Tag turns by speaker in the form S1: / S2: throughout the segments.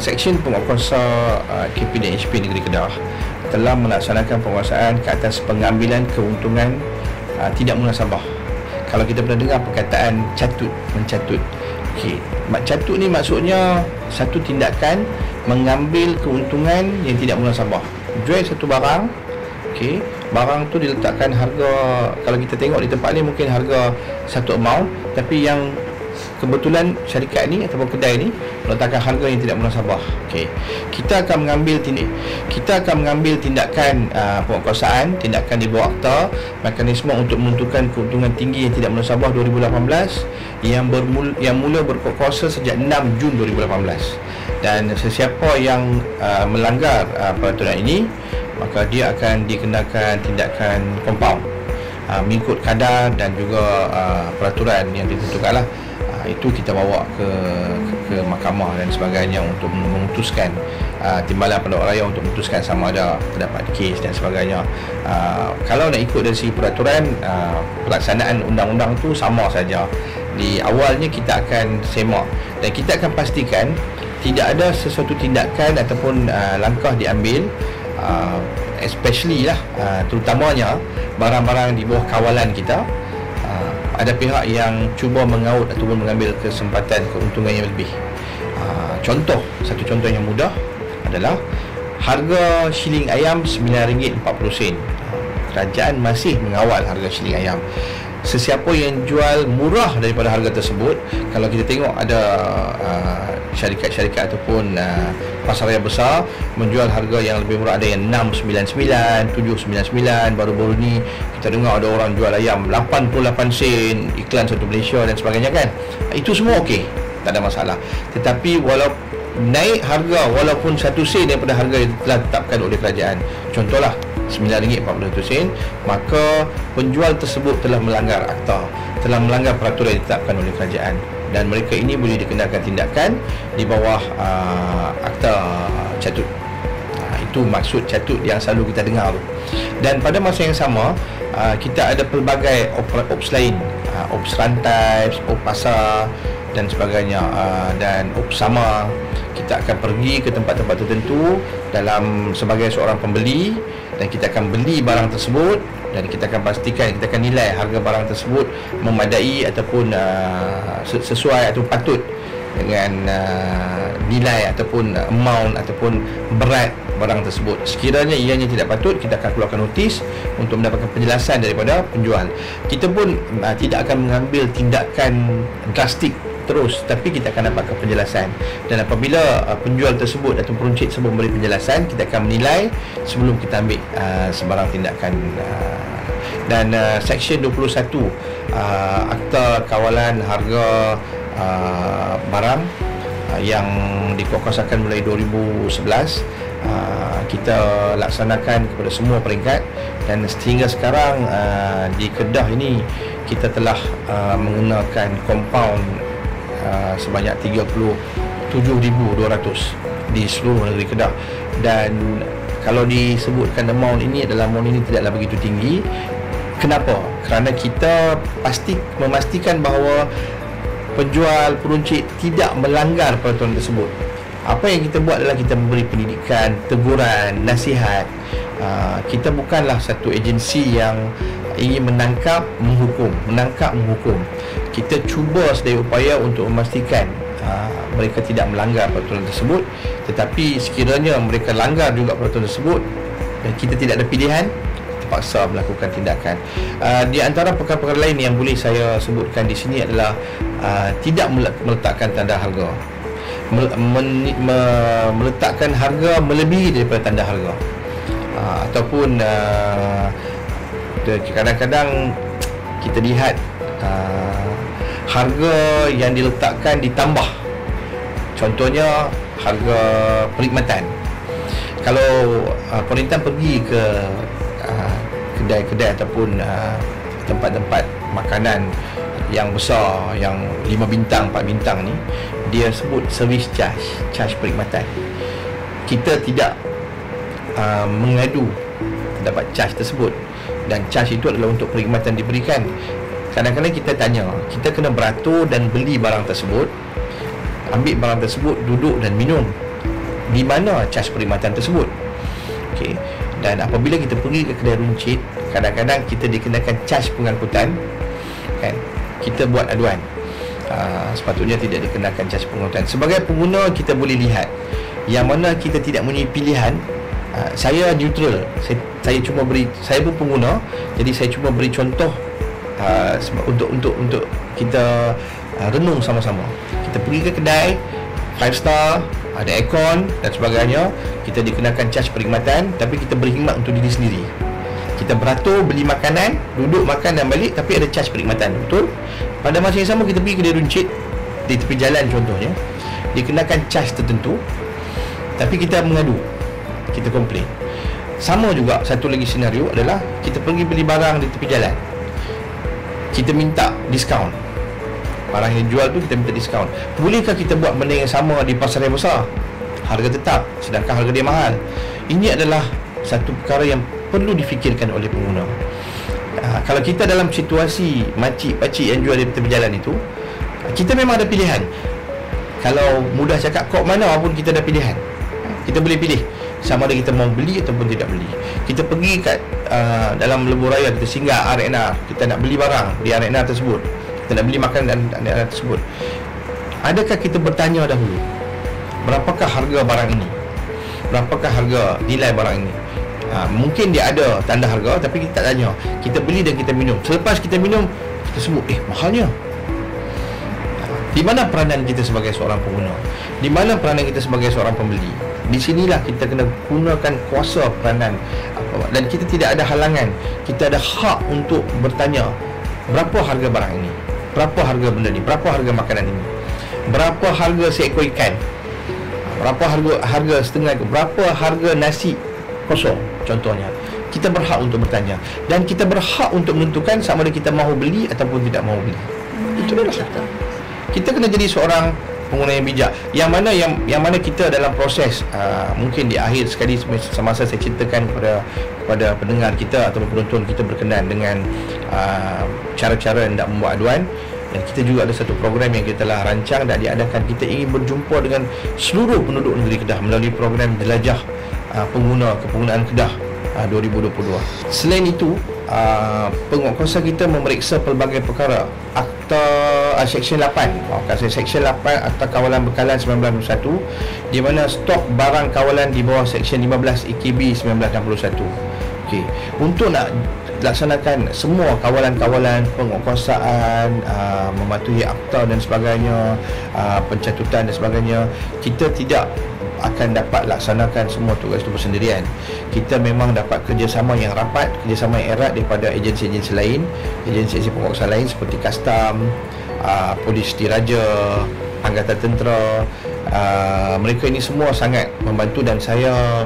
S1: Seksyen Penguatkuasa KP dan HP Negeri Kedah telah melaksanakan penguasaan ke atas pengambilan keuntungan tidak munasabah. Kalau kita pernah dengar perkataan catut, mencatut. Okey, catut ni maksudnya satu tindakan mengambil keuntungan yang tidak munasabah. Jual satu barang, okey, barang tu diletakkan harga, kalau kita tengok di tempat ni mungkin harga satu amount, tapi yang kebetulan syarikat ni ataupun kedai ni meletakkan harga yang tidak munasabah. Okey, kita akan mengambil tindakan penguatkuasaan, tindakan di bawah akta mekanisme untuk menentukan keuntungan tinggi yang tidak munasabah 2018 yang mula berkuasa sejak 6 Jun 2018. Dan sesiapa yang melanggar peraturan ini, maka dia akan dikenakan tindakan kompaun mengikut kadar dan juga peraturan yang ditentukanlah. Itu kita bawa ke mahkamah dan sebagainya untuk memutuskan, timbalan pendakwa raya untuk memutuskan sama ada terdapat kes dan sebagainya. Kalau nak ikut dari segi peraturan, pelaksanaan undang-undang tu sama saja. Di awalnya kita akan semak dan kita akan pastikan tidak ada sesuatu tindakan ataupun langkah diambil, especially lah, terutamanya barang-barang di bawah kawalan kita. Ada pihak yang cuba mengaut ataupun mengambil kesempatan keuntungan yang lebih. Satu contoh yang mudah adalah harga shilling ayam RM9.40. Kerajaan masih mengawal harga shilling ayam. Sesiapa yang jual murah daripada harga tersebut, kalau kita tengok ada syarikat-syarikat ataupun pasaraya besar menjual harga yang lebih murah, ada yang 699, 799. Baru-baru ni kita dengar ada orang jual ayam 88 sen, iklan satu Malaysia dan sebagainya kan. Itu semua okey, tak ada masalah. Tetapi walaupun naik harga walaupun 1 sen daripada harga yang telah ditetapkan oleh kerajaan, contohlah RM9.41, maka penjual tersebut telah melanggar akta, telah melanggar peraturan yang ditetapkan oleh kerajaan, dan mereka ini boleh dikenakan tindakan di bawah akta catut. Itu maksud catut yang selalu kita dengar tu. Dan pada masa yang sama, kita ada pelbagai ops lain, ops rantai, ops pasar dan sebagainya, dan ops sama. Kita akan pergi ke tempat-tempat tertentu sebagai seorang pembeli, dan kita akan beli barang tersebut, dan kita akan pastikan, kita akan nilai harga barang tersebut memadai ataupun sesuai atau patut dengan nilai ataupun amount ataupun berat barang tersebut. Sekiranya ianya tidak patut, kita akan keluarkan notis untuk mendapatkan penjelasan daripada penjual. Kita pun tidak akan mengambil tindakan drastik terus, tapi kita akan dapatkan penjelasan. Dan apabila penjual tersebut atau peruncit tersebut memberi penjelasan, kita akan menilai sebelum kita ambil sebarang tindakan. Dan Seksyen 21 Akta Kawalan Harga Barang yang dikuatkuasakan mulai 2011, kita laksanakan kepada semua peringkat, dan sehingga sekarang di Kedah ini kita telah mengenakan kompaun sebanyak 37,200 di seluruh negeri Kedah. Dan kalau disebutkan amount ini tidaklah begitu tinggi. Kenapa? Kerana kita memastikan bahawa penjual, peruncit tidak melanggar peraturan tersebut. Apa yang kita buat adalah kita memberi pendidikan, teguran, nasihat. Kita bukanlah satu agensi yang ingin menangkap, menghukum. Kita cuba sedaya upaya untuk memastikan mereka tidak melanggar peraturan tersebut. Tetapi sekiranya mereka langgar juga peraturan tersebut dan kita tidak ada pilihan, terpaksa melakukan tindakan. Di antara perkara-perkara lain yang boleh saya sebutkan di sini adalah tidak meletakkan tanda harga, meletakkan harga melebihi daripada tanda harga, ataupun kadang-kadang kita lihat harga yang diletakkan ditambah. Contohnya harga perkhidmatan. Kalau perintah pergi ke kedai-kedai ataupun tempat-tempat makanan yang besar, yang 5 bintang, 4 bintang ni, dia sebut service charge perkhidmatan. Kita tidak mengadu terdapat charge tersebut, dan charge itu adalah untuk perkhidmatan diberikan. Kadang-kadang kita tanya, kita kena beratur dan beli barang tersebut, ambil barang tersebut, duduk dan minum. di mana cas perkhidmatan tersebut. Okey. Dan apabila kita pergi ke kedai runcit, kadang-kadang kita dikenakan cas pengangkutan, kan? Kita buat aduan. Sepatutnya tidak dikenakan cas pengangkutan. Sebagai pengguna, kita boleh lihat yang mana kita tidak mempunyai pilihan. Saya neutral. Saya cuma beri, saya pun pengguna, jadi saya cuma beri contoh untuk kita renung sama-sama. Kita pergi ke kedai 5 star, ada aircon dan sebagainya, kita dikenakan cas perkhidmatan, tapi kita berkhidmat untuk diri sendiri. Kita beratur beli makanan, duduk makan dan balik, tapi ada cas perkhidmatan, betul? Pada masa yang sama kita pergi kedai runcit di tepi jalan contohnya, dikenakan cas tertentu, tapi kita mengadu, kita komplain. Sama juga satu lagi senario adalah kita pergi beli barang di tepi jalan, kita minta diskaun. Barang yang dijual tu kita minta diskaun. Bolehkah kita buat benda yang sama di pasar yang besar, harga tetap, sedangkan harga dia mahal? Ini adalah satu perkara yang perlu difikirkan oleh pengguna. Kalau kita dalam situasi makcik-pakcik yang jual di tepi jalan itu, kita memang ada pilihan. Kalau mudah cakap, kok mana pun kita ada pilihan. Kita boleh pilih sama ada kita mau beli ataupun tidak beli. Kita pergi kat dalam lebuh raya, kita singgah R&R, kita nak beli barang di R&R tersebut, kita nak beli makanan dan R&R tersebut. Adakah kita bertanya dahulu, berapakah harga barang ini? Berapakah harga nilai barang ini? Mungkin dia ada tanda harga, tapi kita tak tanya. Kita beli dan kita minum. Selepas kita minum, kita sebut, mahalnya. Di mana peranan kita sebagai seorang pengguna? Di mana peranan kita sebagai seorang pembeli? Di sinilah kita kena gunakan kuasa peranan, dan kita tidak ada halangan. Kita ada hak untuk bertanya, berapa harga barang ini? Berapa harga benda ni? Berapa harga makanan ini? Berapa harga seekor ikan? Berapa harga setengah? Berapa harga nasi kosong contohnya? Kita berhak untuk bertanya, dan kita berhak untuk menentukan sama ada kita mahu beli ataupun tidak mahu beli. Itu adalah kita kena jadi seorang pengguna yang bijak. Yang mana kita dalam proses, mungkin di akhir sekali semasa saya ceritakan kepada pendengar kita atau penonton kita berkenaan dengan cara-cara hendak membuat aduan. Dan kita juga ada satu program yang kita telah rancang dan diadakan. Kita ingin berjumpa dengan seluruh penduduk negeri Kedah melalui program Jelajah Kepenggunaan Kedah 2022. Selain itu, penguatkuasa kita memeriksa pelbagai perkara. Akta Seksyen 8, Seksyen 8 Akta Kawalan Bekalan 1961, di mana stok barang kawalan di bawah Seksyen 15 EKB 1961. Okey, untuk nak laksanakan semua kawalan-kawalan penguatkuasaan, mematuhi akta dan sebagainya, pencatutan dan sebagainya, kita tidak akan dapat laksanakan semua tugas itu bersendirian. Kita memang dapat kerjasama yang rapat, kerjasama yang erat daripada agensi-agensi lain, agensi-agensi penguatkuasaan lain seperti Kastam, Polis Diraja, Angkatan Tentera. Mereka ini semua sangat membantu dan saya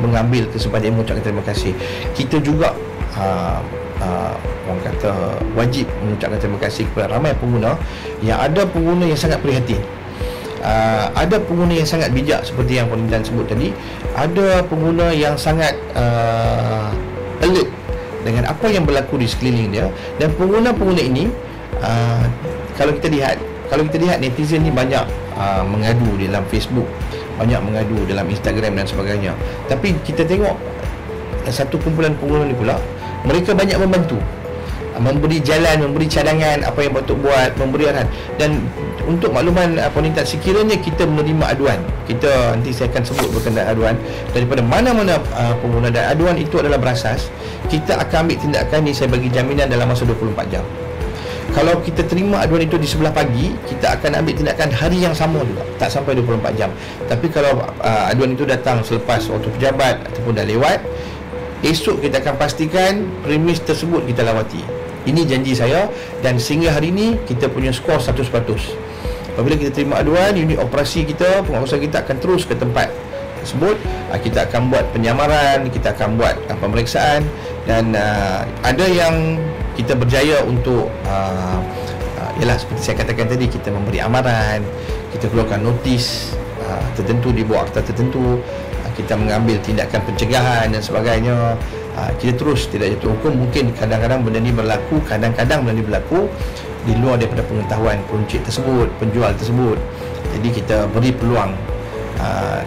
S1: mengambil kesempatan mengucapkan terima kasih. Kita juga orang kata wajib mengucapkan terima kasih kepada ramai pengguna. Yang ada pengguna yang sangat prihatin, ada pengguna yang sangat bijak seperti yang Puan Intan sebut tadi, ada pengguna yang sangat alert dengan apa yang berlaku di sekeliling dia. Dan pengguna-pengguna ini, kalau kita lihat netizen ni banyak mengadu di dalam Facebook, banyak mengadu dalam Instagram dan sebagainya. Tapi kita tengok satu kumpulan pengguna ni pula, mereka banyak membantu, memberi jalan, memberi cadangan apa yang patut buat, memberi arahan. Dan untuk makluman Puan Intan, sekiranya kita menerima aduan, kita nanti saya akan sebut berkenaan aduan daripada mana-mana pengguna, dan aduan itu adalah berasas, kita akan ambil tindakan ni, saya bagi jaminan dalam masa 24 jam. Kalau kita terima aduan itu di sebelah pagi, kita akan ambil tindakan hari yang sama juga, tak sampai 24 jam. Tapi kalau aduan itu datang selepas waktu pejabat ataupun dah lewat, esok kita akan pastikan premis tersebut kita lawati. Ini janji saya, dan sehingga hari ini kita punya skor 100%. Apabila kita terima aduan, unit operasi kita, penguatkuasaan kita akan terus ke tempat tersebut. Kita akan buat penyamaran, kita akan buat pemeriksaan, dan ada yang kita berjaya untuk ialah seperti saya katakan tadi, kita memberi amaran, kita keluarkan notis tertentu di bawah akta tertentu, kita mengambil tindakan pencegahan dan sebagainya. Kita terus tidak jatuh hukum. Mungkin kadang-kadang benda ni berlaku, kadang-kadang benda ni berlaku di luar daripada pengetahuan peruncit tersebut, penjual tersebut. Jadi kita beri peluang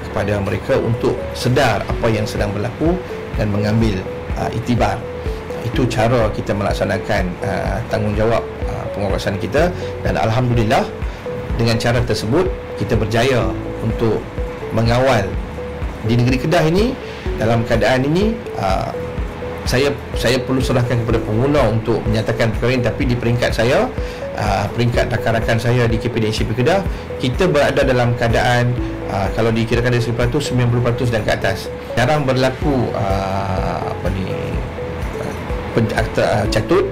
S1: kepada mereka untuk sedar apa yang sedang berlaku dan mengambil iktibar. Itu cara kita melaksanakan tanggungjawab pengawasan kita, dan alhamdulillah dengan cara tersebut kita berjaya untuk mengawal di negeri Kedah ini. Dalam keadaan ini saya perlu serahkan kepada pengguna untuk menyatakan perkara ini, tapi di peringkat saya, peringkat rakan-rakan saya di KPDNCP Kedah, kita berada dalam keadaan kalau dikirakan dari 100%, 90% dan ke atas. Jarang berlaku catut,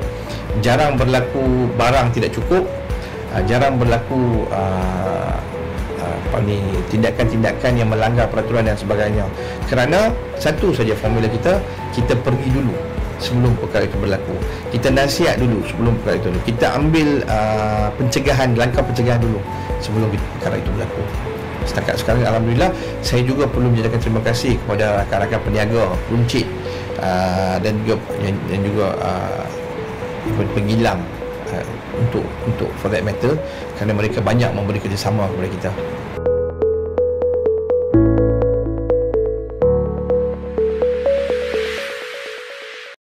S1: jarang berlaku barang tidak cukup, jarang berlaku tindakan-tindakan yang melanggar peraturan dan sebagainya. Kerana satu saja formula kita pergi dulu sebelum perkara itu berlaku. Kita nasihat dulu sebelum perkara itu berlaku. Kita ambil langkah pencegahan dulu sebelum perkara itu berlaku. Setakat sekarang alhamdulillah, saya juga perlu menjadikan terima kasih kepada rakan-rakan peniaga runcit dan juga penggilam untuk for that matter, kerana mereka banyak memberi kerjasama kepada kita.